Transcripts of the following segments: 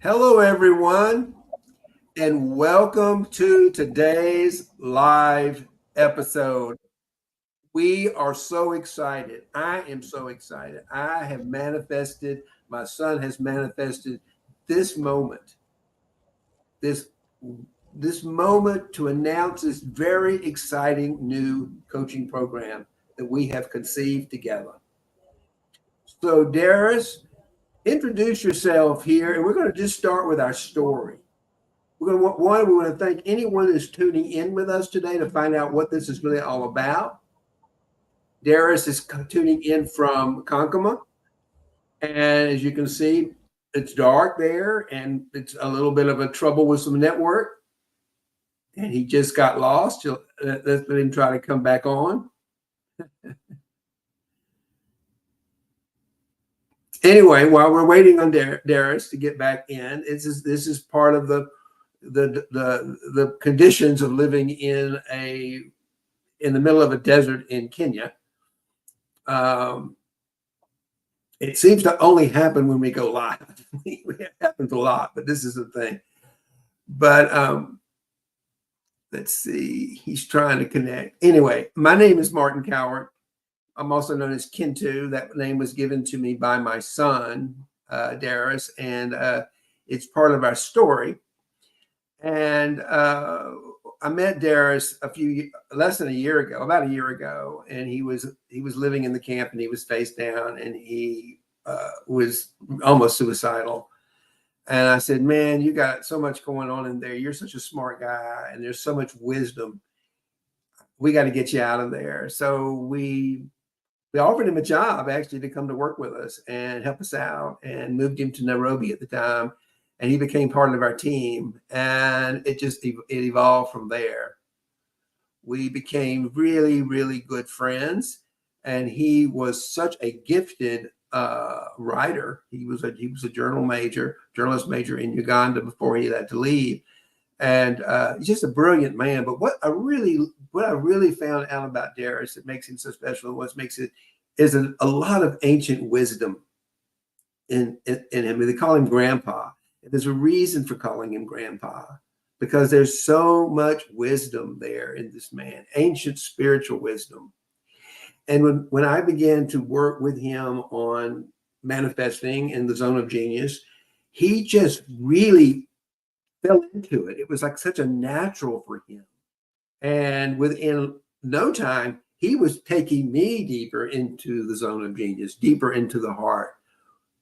Hello, everyone, and welcome to today's live episode. We are so excited. I am so excited. I have manifested, my son has manifested this moment, this, this moment to announce this very exciting new coaching program that we have conceived together. So, Deriss, introduce yourself here, and we're going to just start with our story. We're going to we want to thank anyone who's tuning in with us today to find out what this is really all about. Deriss is tuning in from Kakuma, and as you can see, it's dark there, and it's a little bit of a trouble with some network. And he just got lost. Let's let him try to come back on. Anyway, while we're waiting on Deriss to get back in, this is part of the conditions of living in the middle of a desert in Kenya. It seems to only happen when we go live. It happens a lot, but this is the thing. But let's see. He's trying to connect. Anyway, my name is Martin Cowart. I'm also known as Kintu. That name was given to me by my son, Deriss, and it's part of our story. And I met Deriss less than a year ago, about a year ago, and he was living in the camp, and he was face down, and he was almost suicidal. And I said, "Man, you got so much going on in there. You're such a smart guy, and there's so much wisdom. We got to get you out of there." So we offered him a job actually to come to work with us and help us out, and moved him to Nairobi at the time. And he became part of our team, and it evolved from there. We became really, really good friends, and he was such a gifted writer. He was a journalist major in Uganda before he had to leave, and he's just a brilliant man. But what I really found out about Deriss that makes him so special, and what makes it is a lot of ancient wisdom in him. They call him Grandpa. There's a reason for calling him Grandpa, because there's so much wisdom there in this man, ancient spiritual wisdom. And when I began to work with him on manifesting in the zone of genius, he just really fell into it. It was like such a natural for him. And within no time, he was taking me deeper into the zone of genius, deeper into the heart.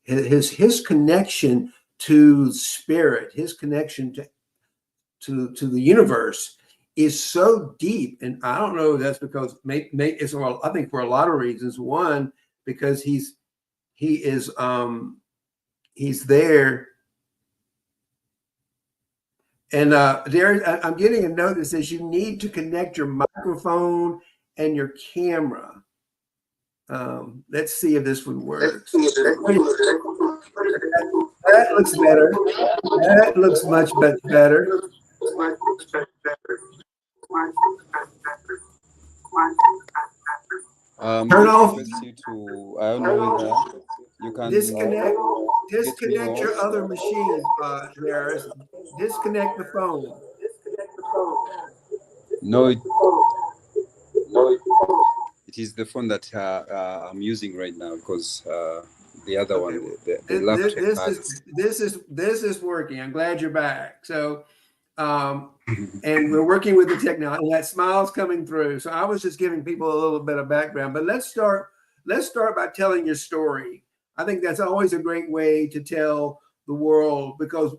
His connection to spirit, his connection to the universe is so deep. And I don't know if that's because I think for a lot of reasons. One, because he's there. And there, I'm getting a note that says you need to connect your microphone and your camera. Let's see if this one works. That looks better. That looks much better. Turn off. I don't know whether you can disconnect your other machine, Deriss. Disconnect the phone. No, it is the phone that I'm using right now, because the other one, the laptop. This is working. I'm glad you're back. So, and we're working with the technology. That smile's coming through. So I was just giving people a little bit of background. But let's start by telling your story. I think that's always a great way to tell the world, because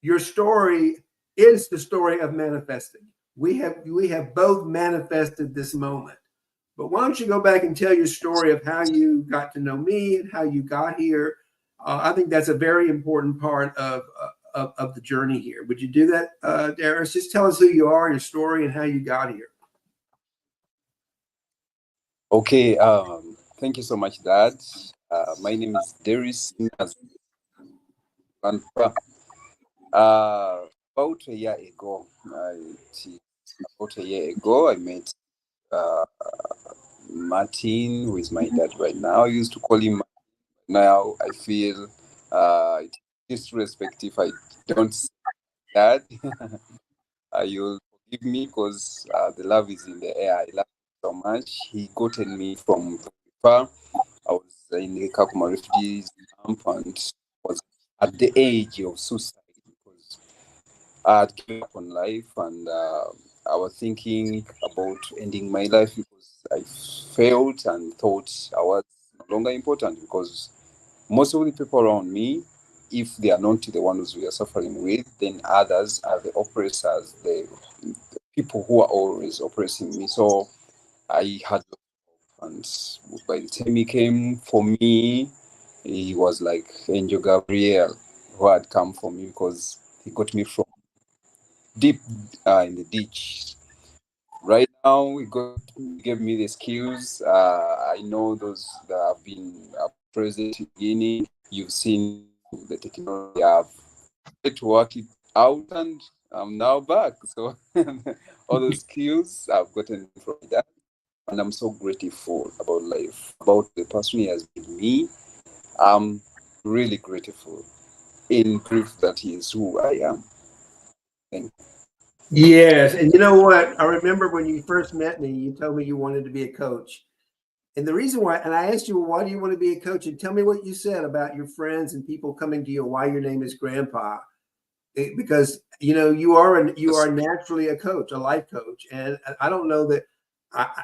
your story is the story of manifesting. We have both manifested this moment. But why don't you go back and tell your story of how you got to know me and how you got here? I think that's a very important part of the journey here. Would you do that, Deriss? Just tell us who you are, your story, and how you got here. Okay. Thank you so much, Dad. My name is Deriss Naz Bin Cowart. About a year ago, I met Martin, who is my dad right now. I used to call him Martin. Now I feel disrespect if I don't say that. You'll forgive me because the love is in the air. I love him so much. He gotten me from very far. I was in the Kakuma Refugee Camp and was at the age of suicide because I had given up on life and I was thinking about ending my life because I failed and thought I was no longer important because most of the people around me, if they are not the ones we are suffering with, then others are the oppressors, the people who are always oppressing me. So I had, and by the time he came for me, he was like Angel Gabriel who had come for me because he got me from deep in the ditch. Right now, he gave me the skills. I know those that have been present in the beginning. You've seen the technology. I've tried to work it out, and I'm now back. So all those skills I've gotten from that, and I'm so grateful about life, about the person he has made me. I'm really grateful in proof that he is who I am. Thank you. Yes, and you know what? I remember when you first met me, you told me you wanted to be a coach. And the reason why, and I asked you, well, why do you want to be a coach? And tell me what you said about your friends and people coming to you, why your name is Grandpa. Because you are naturally a coach, a life coach, and I don't know that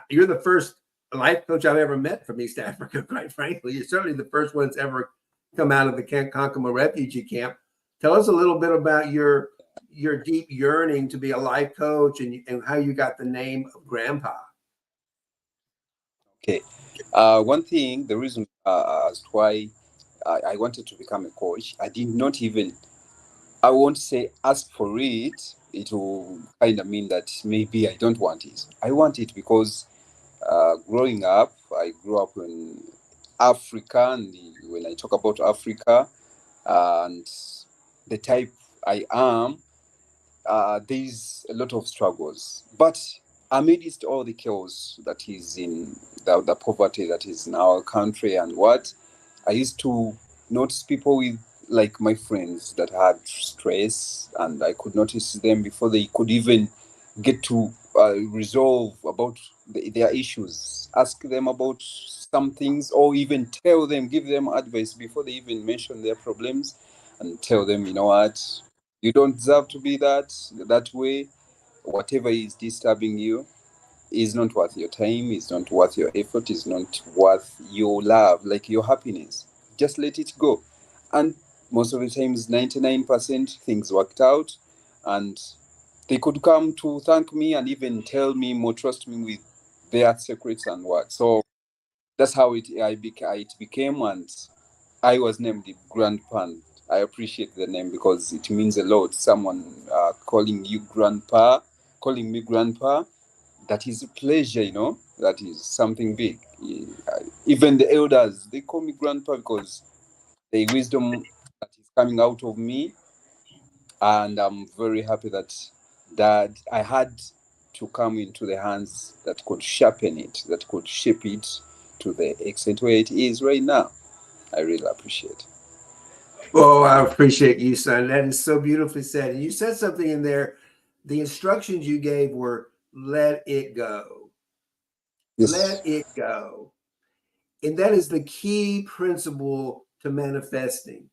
you're the first life coach I've ever met from East Africa. Quite frankly, you're certainly the first one that's ever come out of the Kakuma Refugee Camp. Tell us a little bit about your deep yearning to be a life coach and how you got the name of Grandpa. Okay. One thing, the reason as to why I wanted to become a coach, I did not even, I won't say ask for it. It will kind of mean that maybe I don't want it. I want it because growing up, I grew up in Africa. And when I talk about Africa and the type I am, there's a lot of struggles. But amidst all the chaos that is in the poverty that is in our country and what, I used to notice people with like my friends that had stress, and I could notice them before they could even get to resolve about their issues, ask them about some things, or even tell them, give them advice before they even mention their problems, and tell them, you know what, you don't deserve to be that way. Whatever is disturbing you is not worth your time, is not worth your effort, is not worth your love, like your happiness. Just let it go. And most of the times, 99% things worked out, and they could come to thank me and even tell me more, trust me with their secrets and what. So that's how it became, and I was named the Grandpa. I appreciate the name because it means a lot. Someone calling you Grandpa, calling me Grandpa, that is a pleasure, that is something big. Even the elders, they call me Grandpa because the wisdom that is coming out of me, and I'm very happy that I had to come into the hands that could sharpen it, that could shape it to the extent where it is right now. I really appreciate. Well, I appreciate you, son. That is so beautifully said. And you said something in there. The instructions you gave were let it go. Yes, Let it go. And that is the key principle to manifesting.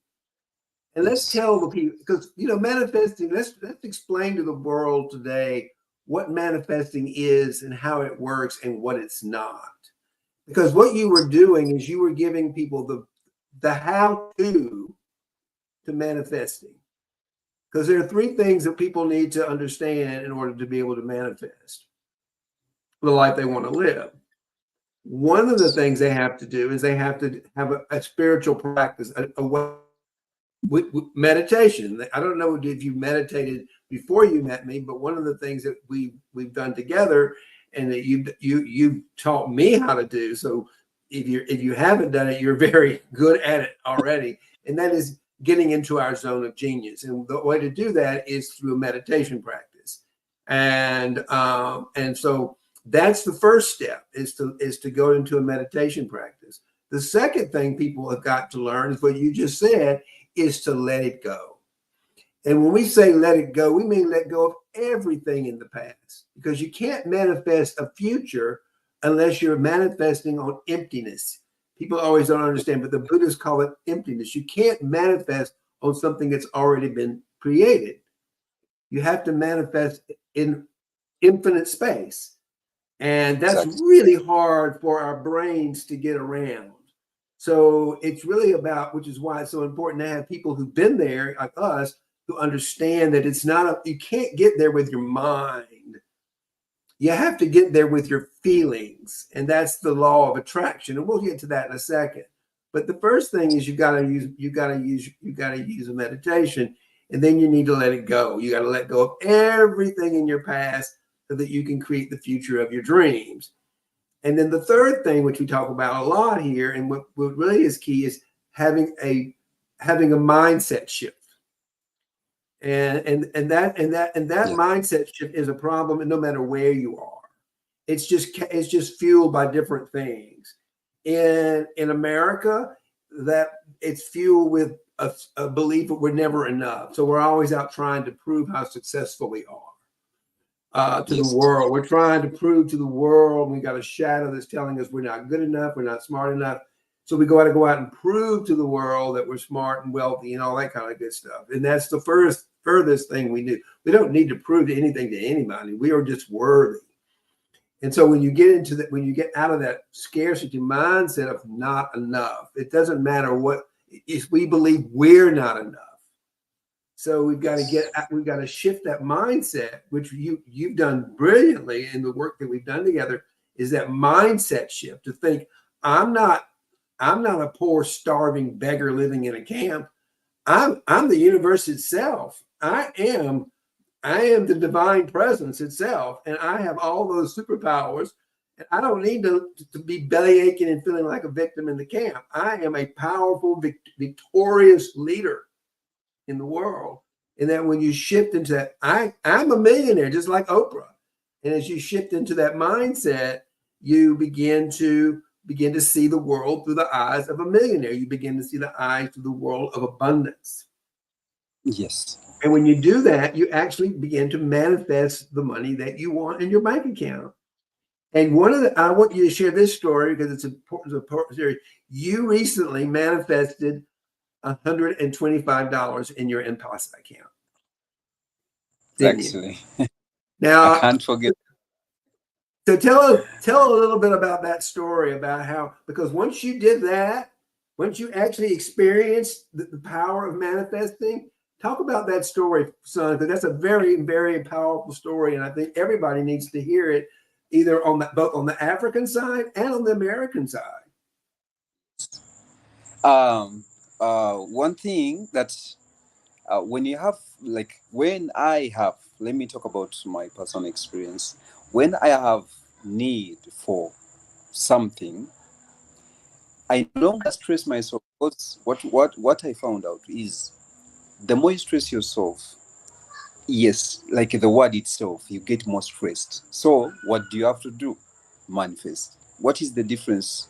And let's yes, tell the people, because manifesting, let's explain to the world today what manifesting is and how it works and what it's not. Because what you were doing is you were giving people the how to manifesting. Because there are three things that people need to understand in order to be able to manifest the life they want to live. One of the things they have to do is they have to have a spiritual practice, a way with meditation. I don't know if you meditated before you met me, but one of the things that we've done together and that you taught me how to do. So if you haven't done it, you're very good at it already. And that is getting into our zone of genius. And the way to do that is through a meditation practice. And so that's the first step is to go into a meditation practice. The second thing people have got to learn is what you just said is to let it go. And when we say let it go, we mean let go of everything in the past, because you can't manifest a future unless you're manifesting on emptiness. People always don't understand, but the Buddhists call it emptiness. You can't manifest on something that's already been created. You have to manifest in infinite space. And that's Exactly. really hard for our brains to get around. So it's really about, which is why it's so important to have people who've been there, like us, who understand that it's not, you can't get there with your mind. You have to get there with your feelings. And that's the law of attraction. And we'll get to that in a second. But the first thing is you gotta use a meditation, and then you need to let it go. You gotta let go of everything in your past so that you can create the future of your dreams. And then the third thing, which we talk about a lot here, and what really is key, is having a mindset shift. And that mindset shift is a problem, and no matter where you are. It's just fueled by different things. In America, that it's fueled with a belief that we're never enough. So we're always out trying to prove how successful we are to the Yes. world. We're trying to prove to the world. We got a shadow that's telling us we're not good enough, we're not smart enough. So we got to go out and prove to the world that we're smart and wealthy and all that kind of good stuff. And that's the furthest thing we do. We don't need to prove anything to anybody. We are just worthy. And so when you get into that, when you get out of that scarcity mindset of not enough, it doesn't matter what, if we believe we're not enough. So we've got to shift that mindset, which you've done brilliantly in the work that we've done together, is that mindset shift to think, I'm not a poor, starving beggar living in a camp. I'm the universe itself. I am the divine presence itself, and I have all those superpowers. And I don't need to be belly aching and feeling like a victim in the camp. I am a powerful, victorious leader in the world. And that when you shift into that, I'm a millionaire, just like Oprah. And as you shift into that mindset, you begin to see the world through the eyes of a millionaire. You begin to see the eyes through the world of abundance. Yes. And when you do that, you actually begin to manifest the money that you want in your bank account. And I want you to share this story because it's important. You recently manifested $125 in your M-Pesa account. Actually, I Now, can't forget. so tell a little bit about that story, about how, because once you did that, once you actually experienced the power of manifesting, talk about that story, son, because that's a very, very powerful story. And I think everybody needs to hear it, either both on the African side and on the American side. One thing that when you have, let me talk about my personal experience. When I have need for something, I no longer stress myself, because what I found out is the more you stress yourself, yes, like the word itself, you get more stressed. So what do you have to do? Manifest. What is the difference?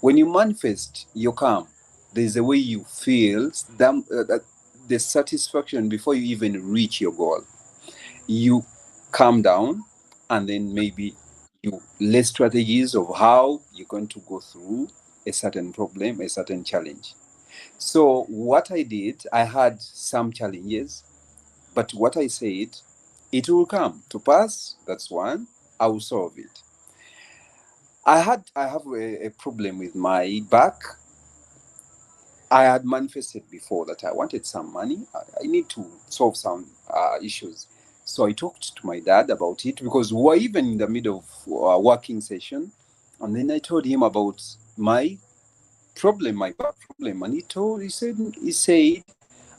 When you manifest, you're calm. There's a way you feel that the satisfaction before you even reach your goal. You calm down, and then maybe you lay strategies of how you're going to go through a certain problem, a certain challenge. So what I did, I had some challenges, but what I said, it will come to pass. That's one. I will solve it. I have a problem with my back. I had manifested before that I wanted some money. I need to solve some issues. So I talked to my dad about it, because we were even in the middle of a working session. And then I told him about my problem, my back problem. And he said,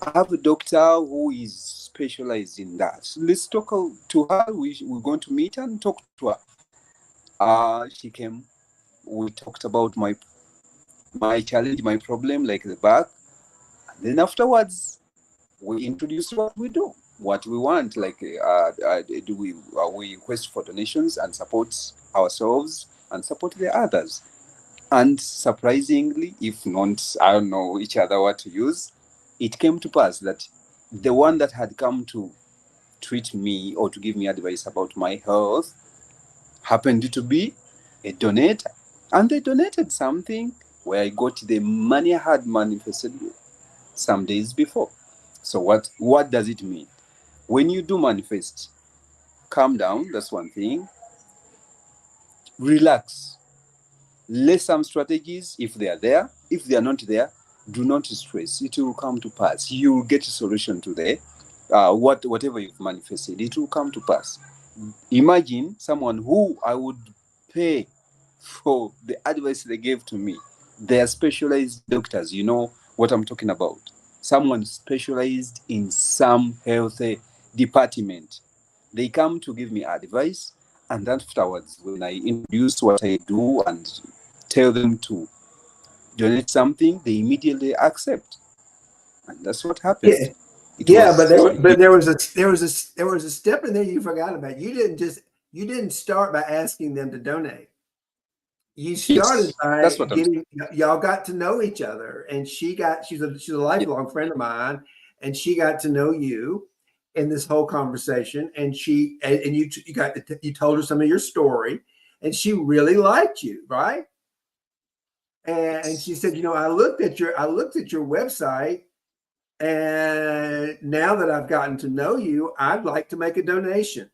I have a doctor who is specialized in that. Let's talk to her. We're going to meet and talk to her. She came. We talked about my challenge, my problem, like the back. And then afterwards, we introduced what we do, what we want. Like, we request for donations and support ourselves and support the others. And surprisingly, if not, I don't know each other what to use, it came to pass that the one that had come to treat me or to give me advice about my health happened to be a donator. And they donated something where I got the money I had manifested some days before. So what does it mean? When you do manifest, calm down, that's one thing. Relax. Lay some strategies if they are there. If they are not there, do not stress. It will come to pass. You will get a solution to the whatever you've manifested. It will come to pass. Imagine someone who I would pay for the advice they gave to me. They are specialized doctors. You know what I'm talking about. Someone specialized in some health department. They come to give me advice, and afterwards, when I introduce what I do and tell them to donate something, they immediately accept, and that's what happened. Yeah, It yeah, but was there was a step in there you forgot about. You didn't start by asking them to donate. You started yes, by that's what I'm saying. getting y'all got to know each other, and she's a lifelong friend of mine, and she got to know you in this whole conversation, and you told her some of your story, and she really liked you, right? And she said, I looked at your website, and now that I've gotten to know you, I'd like to make a donation.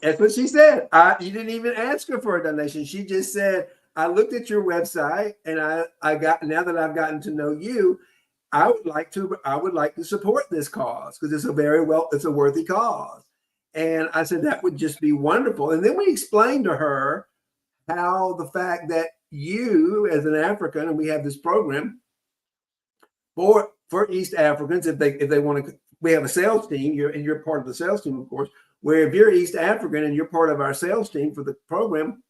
That's what she said. You didn't even ask her for a donation. She just said, I looked at your website, and now that I've gotten to know you, I would like to support this cause because it's a worthy cause. And I said, that would just be wonderful. And then we explained to her how the fact that you, as an African, and we have this program for East Africans, if they want to, we have a sales team. You're part of the sales team, of course. Where if you're East African and you're part of our sales team for the program,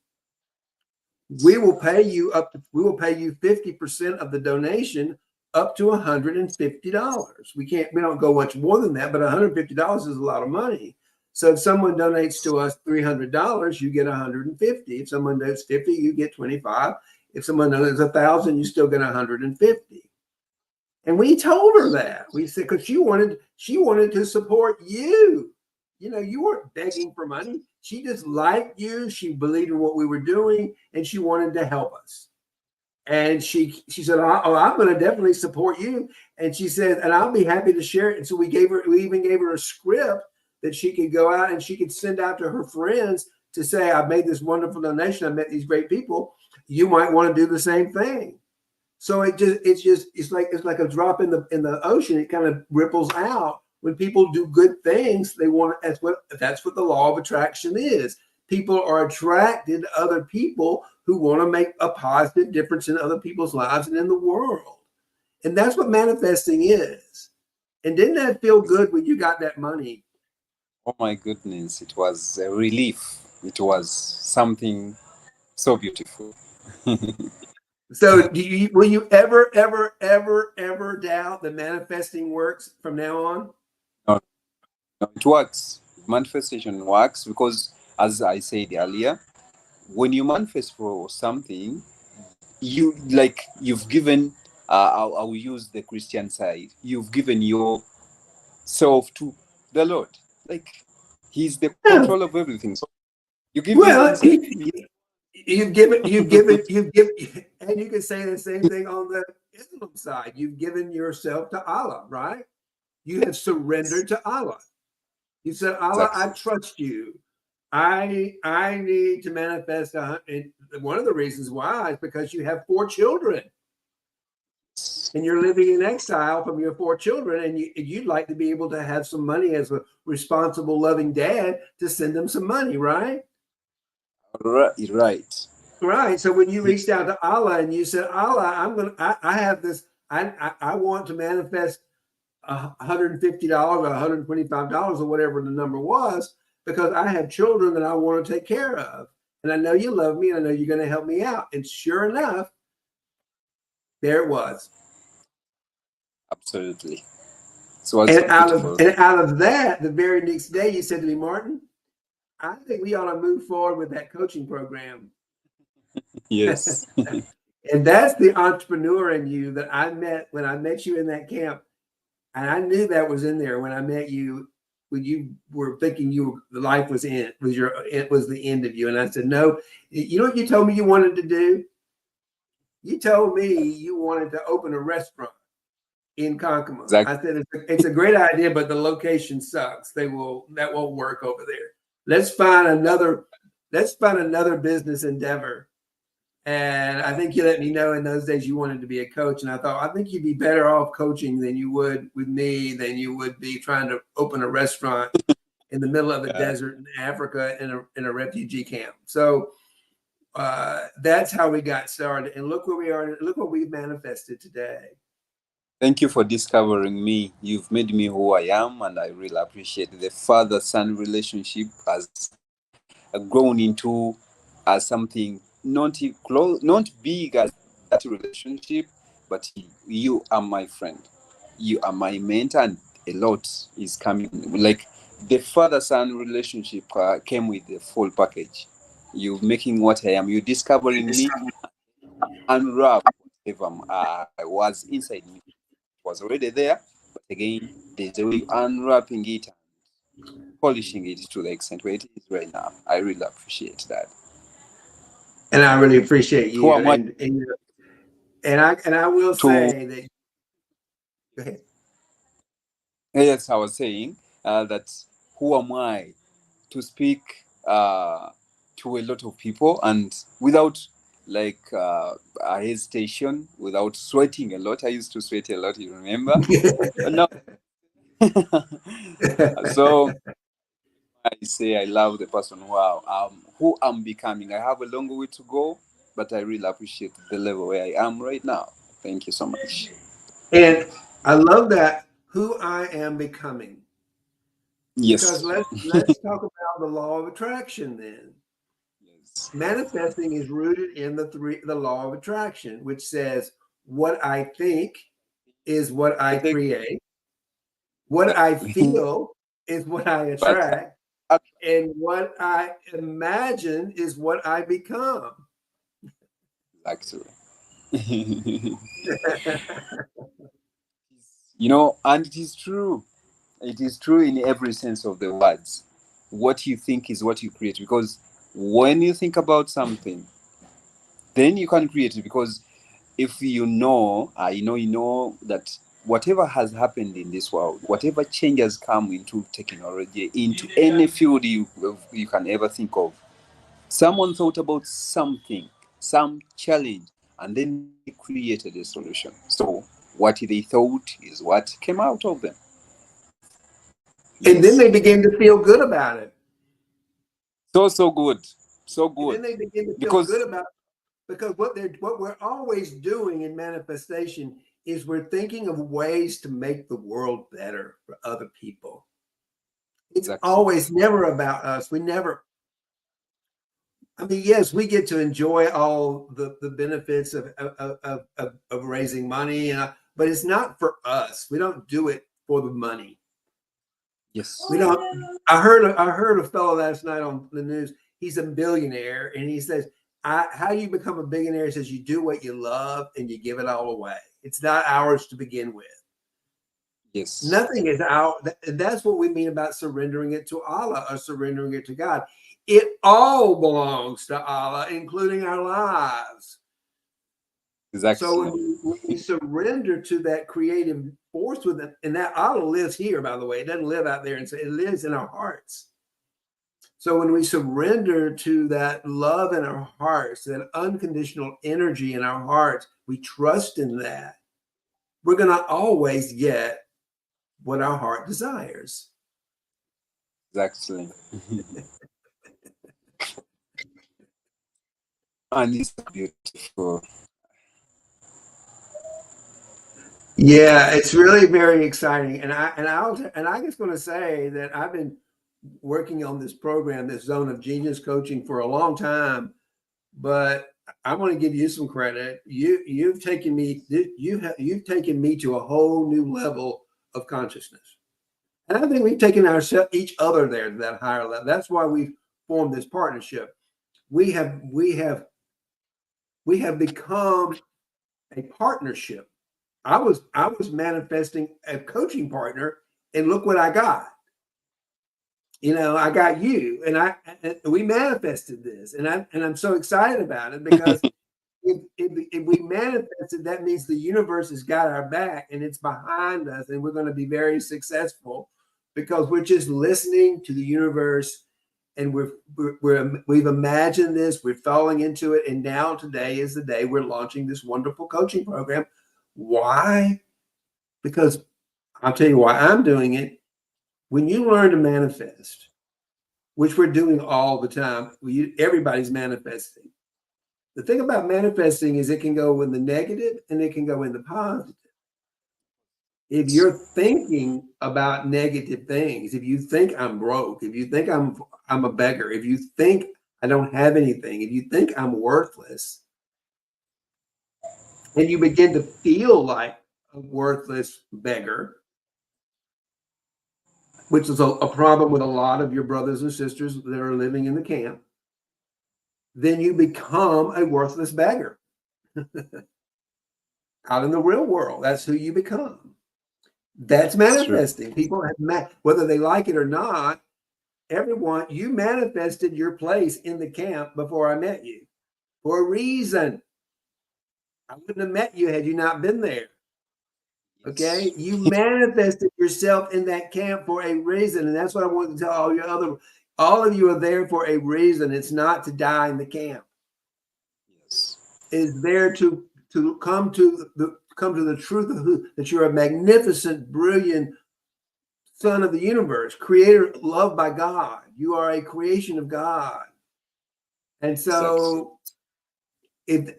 we will pay you 50% of the donation up to $150. We don't go much more than that, but $150 is a lot of money. So if someone donates to us $300, you get $150. If someone donates $50, you get $25. If someone donates $1,000, you still get $150. And we told her that. We said, because she wanted to support you. You weren't begging for money. She just liked you. She believed in what we were doing, and she wanted to help us. And she said, "Oh, I'm going to definitely support you." And she said, "And I'll be happy to share it." And so we even gave her a script that she could go out and she could send out to her friends to say, "I've made this wonderful donation. I met these great people. You might want to do the same thing." So it's like a drop in the ocean. It kind of ripples out. When people do good things, that's what the law of attraction is. People are attracted to other people who want to make a positive difference in other people's lives and in the world. And that's what manifesting is. And didn't that feel good when you got that money? Oh my goodness, it was a relief. It was something so beautiful. So will you ever, ever, ever, ever doubt that manifesting works from now on? No, no, it works. Manifestation works because, as I said earlier, when you manifest for something, you've given. I will use the Christian side. You've given yourself to the Lord. Like He's the Yeah. control of everything. So you give Well, Him. you've given, and you can say the same thing on the Islam side. You've given yourself to Allah, right? You have surrendered to Allah. You said, Allah, I Exactly. trust you. I need to manifest. And one of the reasons why is because you have 4 children and you're living in exile from your 4 children, and you'd like to be able to have some money as a responsible, loving dad to send them some money, right? Right. Right. So when you reached out to Allah and you said, Allah, I have this, I want to manifest $150 or $125 or whatever the number was, because I have children that I want to take care of. And I know you love me, and I know you're going to help me out. And sure enough, there it was. Absolutely. So And it's beautiful. out of that, the very next day, you said to me, Martin, I think we ought to move forward with that coaching program. Yes. And that's the entrepreneur in you that I met when I met you in that camp. And I knew that was in there when I met you, when you were thinking the life was it was the end of you. And I said, no, you know what you told me you wanted to do? You told me you wanted to open a restaurant in Kakuma. Exactly. I said, it's a great idea, but the location sucks. That won't work over there. Let's find another business endeavor. And I think you let me know in those days you wanted to be a coach. And I thought, I think you'd be better off coaching than you would with me, than you would be trying to open a restaurant in the middle of the desert in Africa in a refugee camp. So that's how we got started. And look where we are. Look what we've manifested today. Thank you for discovering me. You've made me who I am, and I really appreciate the father-son relationship has grown into something not big as that relationship, but you are my friend, you are my mentor, and a lot is coming. Like the father-son relationship came with the full package. You making what I am, you discovering me, unwrap whatever I was inside me. It was already there, but again, there's a way unwrapping it, polishing it to the extent where it is right now. I really appreciate that. And I really appreciate Who you. am I And I will to? say that. Go ahead. Yes, I was saying that who am I to speak to a lot of people and without like a hesitation, without sweating a lot. I used to sweat a lot, you remember? But no. So I say I love the person who I'm becoming. I have a long way to go, but I really appreciate the level where I am right now. Thank you so much. And I love that, who I am becoming. Because Yes. let's talk about the law of attraction then. Yes. Manifesting is rooted in the law of attraction, which says what I think is what I I think create, what I exactly. feel is what I But attract, and what I imagine is what I become. actually, and it is true. It is true in every sense of the words. What you think is what you create. Because when you think about something, then you can create it. Because if you know that whatever has happened in this world, whatever change has come into technology, into any field you can ever think of, someone thought about something, some challenge, and then they created a solution. So what they thought is what came out of them. And then Yes. they begin to feel good about it. So good. So And good. then they begin to feel good Because about it, because what we're always doing in manifestation is we're thinking of ways to make the world better for other people. It's exactly. always never about us. We never, I mean, yes, we get to enjoy all the benefits of raising money, but it's not for us. We don't do it for the money. Yes. We don't. I heard a fellow last night on the news. He's a billionaire, and he says, "How do you become a billionaire?" He says, "You do what you love, and you give it all away. It's not ours to begin with. Yes. Nothing is out." And that's what we mean about surrendering it to Allah or surrendering it to God. It all belongs to Allah, including our lives. So Exactly. when we surrender to that creative force within, and that Allah lives here, by the way, it doesn't live out there, and so it lives in our hearts. So when we surrender to that love in our hearts, that unconditional energy in our hearts, we trust in that, we're going to always get what our heart desires. Exactly. And it's beautiful. Yeah, it's really very exciting. And I just going to say that I've been working on this program, this Zone of Genius coaching, for a long time. But I want to give you some credit. You've taken me you've taken me to a whole new level of consciousness, and I think we've taken each other there to that higher level. That's why we've formed this partnership. We have We have become a partnership. I was manifesting a coaching partner, and look what I got. I got you, and we manifested this, and I'm so excited about it because if we manifested, that means the universe has got our back and it's behind us, and we're going to be very successful because we're just listening to the universe, and we've imagined this, we're falling into it, and now today is the day we're launching this wonderful coaching program. Why? Because I'll tell you why I'm doing it. When you learn to manifest, which we're doing all the time, everybody's manifesting. The thing about manifesting is it can go in the negative and it can go in the positive. If you're thinking about negative things, if you think I'm broke, if you think I'm a beggar, if you think I don't have anything, if you think I'm worthless, and you begin to feel like a worthless beggar, which is a problem with a lot of your brothers and sisters that are living in the camp, then you become a worthless beggar. Out in the real world, that's who you become. That's manifesting. People have whether they like it or not, everyone, you manifested your place in the camp before I met you for a reason. I wouldn't have met you had you not been there. Okay, you manifested yourself in that camp for a reason, and that's what I want to tell all of you are there for a reason. It's not to die in the camp. Yes. It's there to come to the truth of that you're a magnificent, brilliant son of the universe, creator, loved by God. You are a creation of God, and so. And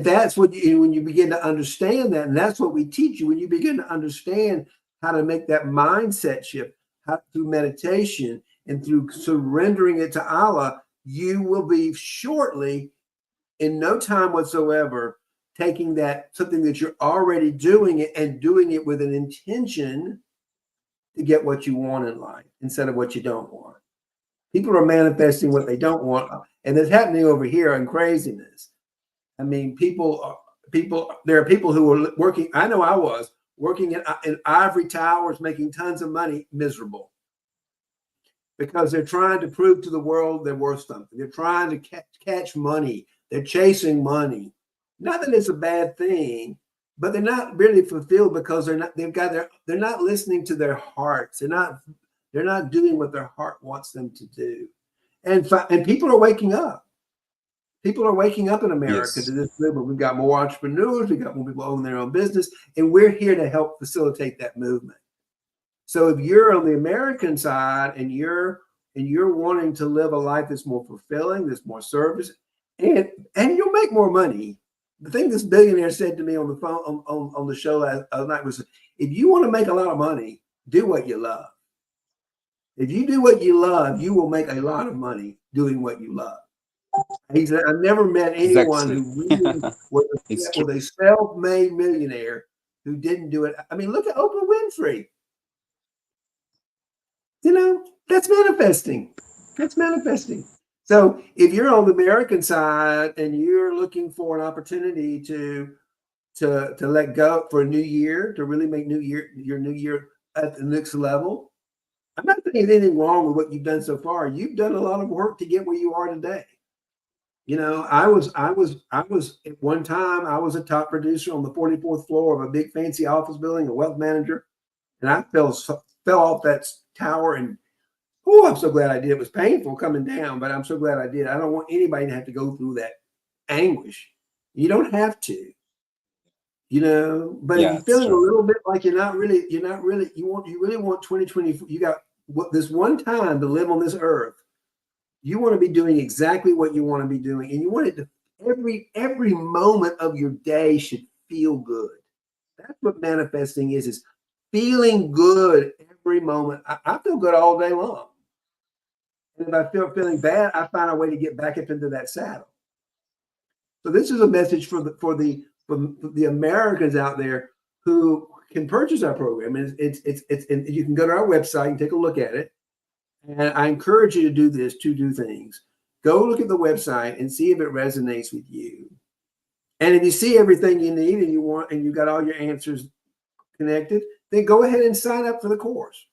that's what when you begin to understand that, and that's what we teach you when you begin to understand how to make that mindset shift through meditation and through surrendering it to Allah, you will be shortly, in no time whatsoever, taking that something that you're already doing it and doing it with an intention to get what you want in life instead of what you don't want. People are manifesting what they don't want, and it's happening over here in craziness. I mean, there are people who are working. I know I was working in ivory towers, making tons of money, miserable because they're trying to prove to the world they're worth something. They're trying to catch money. They're chasing money. Not that it's a bad thing, but they're not really fulfilled because they're not listening to their hearts. They're not doing what their heart wants them to do. And people are waking up. People are waking up in America to this movement. We've got more entrepreneurs. We've got more people owning their own business, and we're here to help facilitate that movement. So if you're on the American side and you're wanting to live a life that's more fulfilling, that's more service, and you'll make more money. The thing this billionaire said to me on the phone on the show last night was, if you want to make a lot of money, do what you love. If you do what you love, you will make a lot of money doing what you love. He said, I've never met anyone who really was a self-made millionaire who didn't do it. I mean, look at Oprah Winfrey. That's manifesting. That's manifesting. So if you're on the American side and you're looking for an opportunity to let go for a new year, to really make your new year at the next level, I'm not saying there's anything wrong with what you've done so far. You've done a lot of work to get where you are today. I was at one time, I was a top producer on the 44th floor of a big fancy office building, a wealth manager. And I fell off that tower, and I'm so glad I did. It was painful coming down, but I'm so glad I did. I don't want anybody to have to go through that anguish. You don't have to, but if you're feeling a little bit like you really want 2024, you got this one time to live on this earth. You want to be doing exactly what you want to be doing, and you want it to every moment of your day should feel good. That's what manifesting is feeling good every moment. I feel good all day long, and if I feeling bad, I find a way to get back up into that saddle. So this is a message for the Americans out there who can purchase our program. And and you can go to our website and take a look at it. And I encourage you to do two things. Go look at the website and see if it resonates with you. And if you see everything you need and you want, and you got all your answers connected, then go ahead and sign up for the course.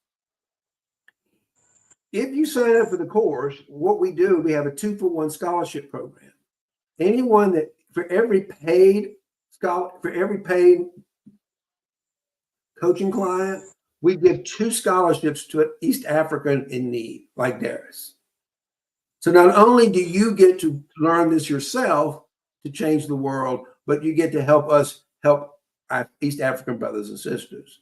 If you sign up for the course, what we do, we have a 2-for-1 scholarship program. Anyone that, for every paid coaching client, we give 2 scholarships to an East African in need, like Deriss. So not only do you get to learn this yourself to change the world, but you get to help us help our East African brothers and sisters.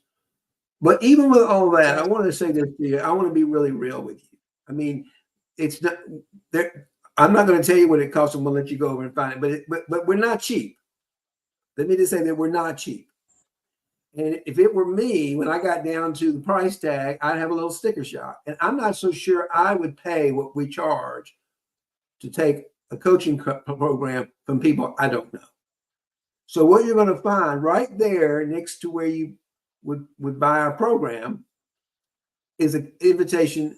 But even with all that, I want to say this to you. I want to be really real with you. I mean, it's not there. I'm not going to tell you what it costs. I'm going to let you go over and find it. But we're not cheap. Let me just say that we're not cheap. And if it were me, when I got down to the price tag, I'd have a little sticker shock. And I'm not so sure I would pay what we charge to take a coaching program from people I don't know. So what you're going to find right there next to where you would buy our program is an invitation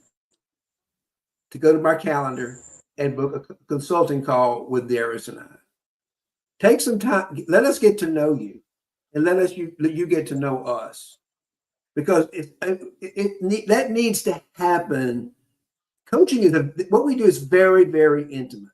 to go to my calendar and book a consulting call with Deriss and I. Take some time. Let us get to know you, and let you get to know us, because that needs to happen. Coaching is what we do is very, very intimate,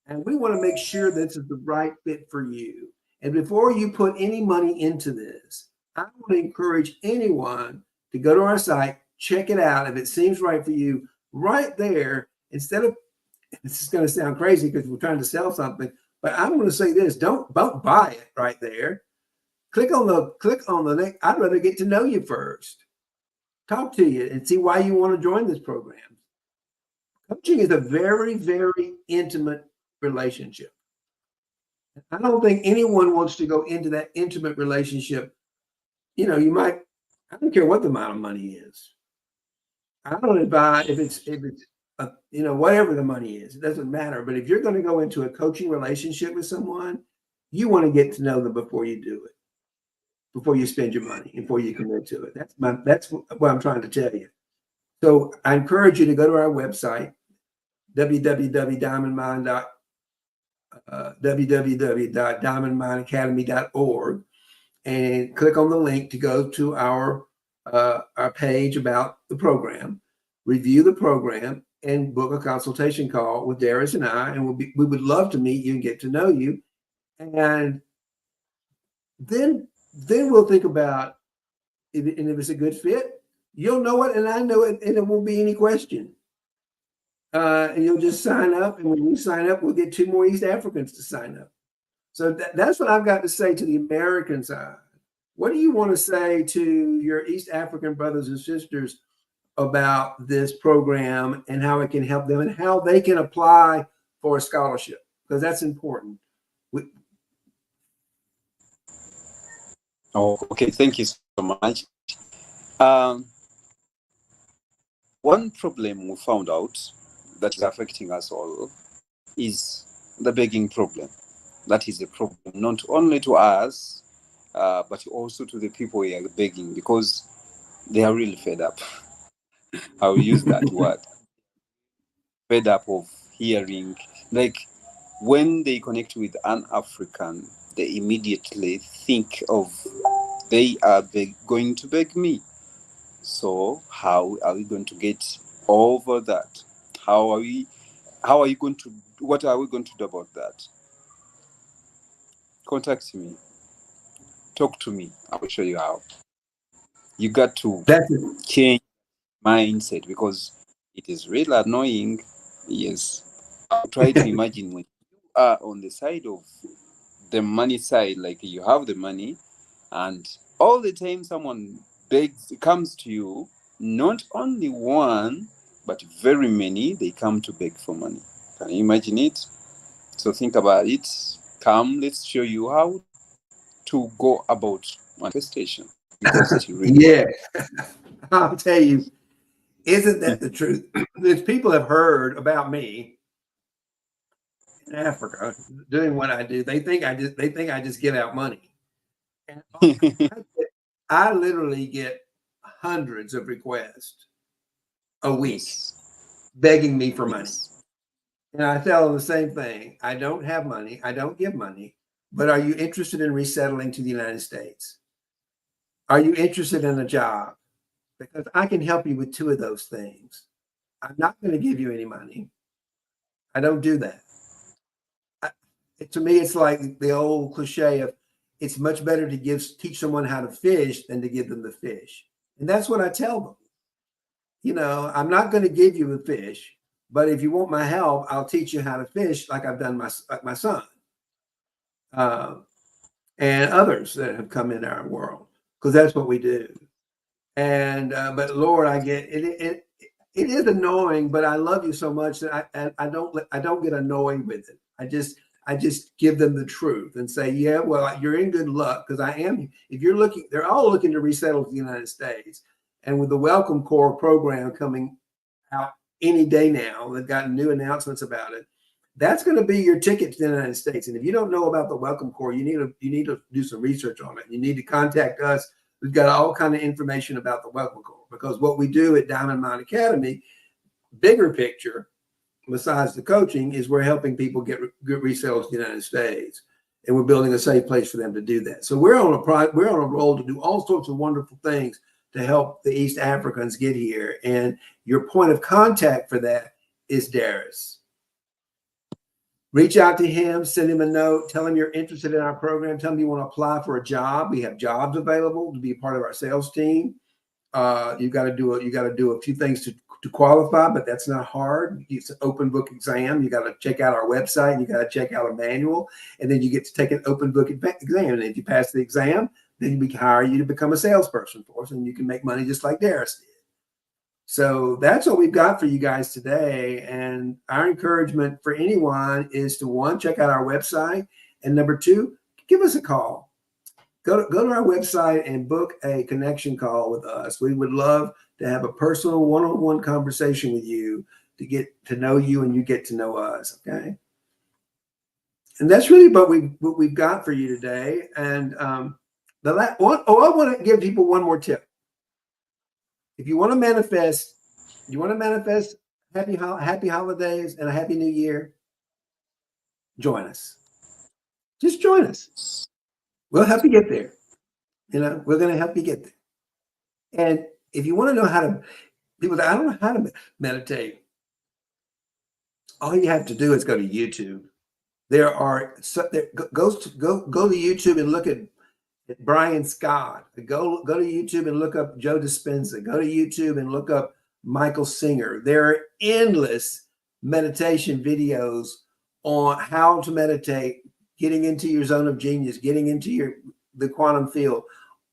and we want to make sure this is the right fit for you. And before you put any money into this, I want to encourage anyone to go to our site, check it out. If it seems right for you, right there, instead of, this is going to sound crazy because we're trying to sell something, but I'm going to say this: don't buy it right there. Click on the link. I'd rather get to know you first, talk to you, and see why you want to join this program. Coaching is a very, very intimate relationship. I don't think anyone wants to go into that intimate relationship. You know, I don't care what the amount of money is. I don't advise if it's whatever the money is, it doesn't matter. But if you're going to go into a coaching relationship with someone, you want to get to know them before you do it, before you spend your money, before you commit to it. That's what I'm trying to tell you. So I encourage you to go to our website, www.diamondmineacademy.org, and click on the link to go to our page about the program, review the program, and book a consultation call with Deriss and I. And we would love to meet you and get to know you. And then we'll think about if it's a good fit. You'll know it, and I know it, and it won't be any question. And you'll just sign up, and when you sign up, we'll get 2 more East Africans to sign up. So that's what I've got to say to the American side. What do you want to say to your East African brothers and sisters about this program and how it can help them and how they can apply for a scholarship? Because that's important. Oh, okay. Thank you so much. One problem we found out that is affecting us all is the begging problem. That is a problem not only to us, but also to the people we are begging, because they are really fed up. I'll use that word. Fed up of hearing, like when they connect with an African, they immediately think of they are going to beg me. So how are we going to get over that? How are you going to, what are we going to do about that? Contact me. Talk to me. I will show you how. You got to change mindset, because it is really annoying. Yes. I'll try to imagine when you are on the side of the money side, like you have the money, and all the time someone comes to you, not only one, but very many, they come to beg for money. Can you imagine it? So think about it. Come, let's show you how to go about manifestation. Yeah, I'll tell you, isn't that the truth? If people have heard about me in Africa doing what I do, they think I just give out money. And I literally get hundreds of requests a week begging me for money. And I tell them the same thing. I don't have money. I don't give money. but are you interested in resettling to the United States? Are you interested in a job? Because I can help you with two of those things. I'm not going to give you any money. I don't do that. To me, it's like the old cliche of it's much better to teach someone how to fish than to give them the fish. And that's what I tell them. You know, I'm not going to give you a fish, but if you want my help, I'll teach you how to fish like I've done like my son and others that have come in our world, because that's what we do. And but Lord, I get it. It is annoying, but I love you so much that I don't get annoyed with it. I just give them the truth and say, yeah, well, you're in good luck, because I am. If you're looking, they're all looking to resettle to the United States, and with the Welcome Corps program coming out any day now, they've got new announcements about it. That's going to be your ticket to the United States. And if you don't know about the Welcome Corps, you need to do some research on it. You need to contact us. We've got all kind of information about the Welcome Corps, because what we do at Diamond Mine Academy, bigger picture, besides the coaching, is we're helping people get resettled to the United States, and we're building a safe place for them to do that. So we're on a roll to do all sorts of wonderful things to help the East Africans get here. And your point of contact for that is Deriss. Reach out to him, send him a note, tell him you're interested in our program, tell him you want to apply for a job. We have jobs available to be a part of our sales team. You got to do a few things to qualify, but that's not hard. It's an open book exam. You got to check out our website. You got to check out a manual, and then you get to take an open book exam. And if you pass the exam, then we can hire you to become a salesperson for us, and you can make money just like Deriss did. So that's what we've got for you guys today. And our encouragement for anyone is to, one, check out our website, and number two, give us a call. Go to our website and book a connection call with us. We would love to have a personal one-on-one conversation with you to get to know you, and you get to know us. Okay. And that's really what we've got for you today. And I want to give people one more tip. If you want to manifest, happy holidays and a happy new year, join us. Just join us. We'll help you get there. You know, we're going to help you get there. And if you want to know how to, people say, I don't know how to meditate. All you have to do is go to YouTube. Go to YouTube and look at Brian Scott. Go to YouTube and look up Joe Dispenza. Go to YouTube and look up Michael Singer. There are endless meditation videos on how to meditate, getting into your zone of genius, getting into the quantum field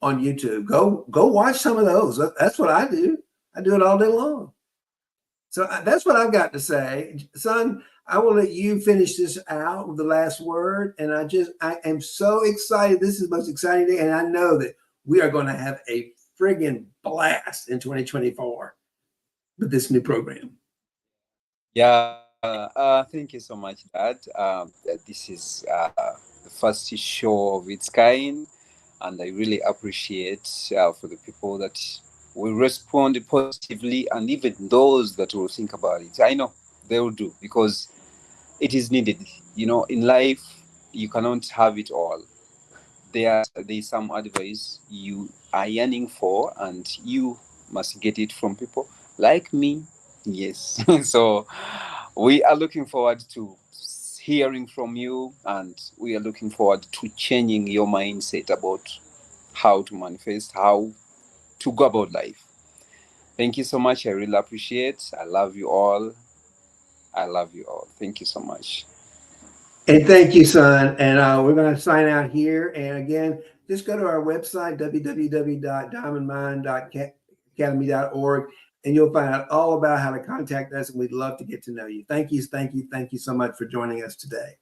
on YouTube. Go watch some of those. That's what I do. I do it all day long. So that's what I've got to say. Son, I will let you finish this out with the last word. And I am so excited. This is the most exciting day. And I know that we are going to have a friggin' blast in 2024 with this new program. Yeah. Thank you so much, Dad. This is the first show of its kind. And I really appreciate for the people that will respond positively, and even those that will think about it. I know they will do, because it is needed. You know, in life, you cannot have it all. There's some advice you are yearning for, and you must get it from people like me. Yes. So we are looking forward to hearing from you, and we are looking forward to changing your mindset about how to manifest, how to go about life. Thank you so much. I really appreciate. I love you all. I love you all. Thank you so much. And thank you, son. And we're going to sign out here. And again, just go to our website, www.diamondmine.academy.org, and you'll find out all about how to contact us. And we'd love to get to know you. Thank you so much for joining us today.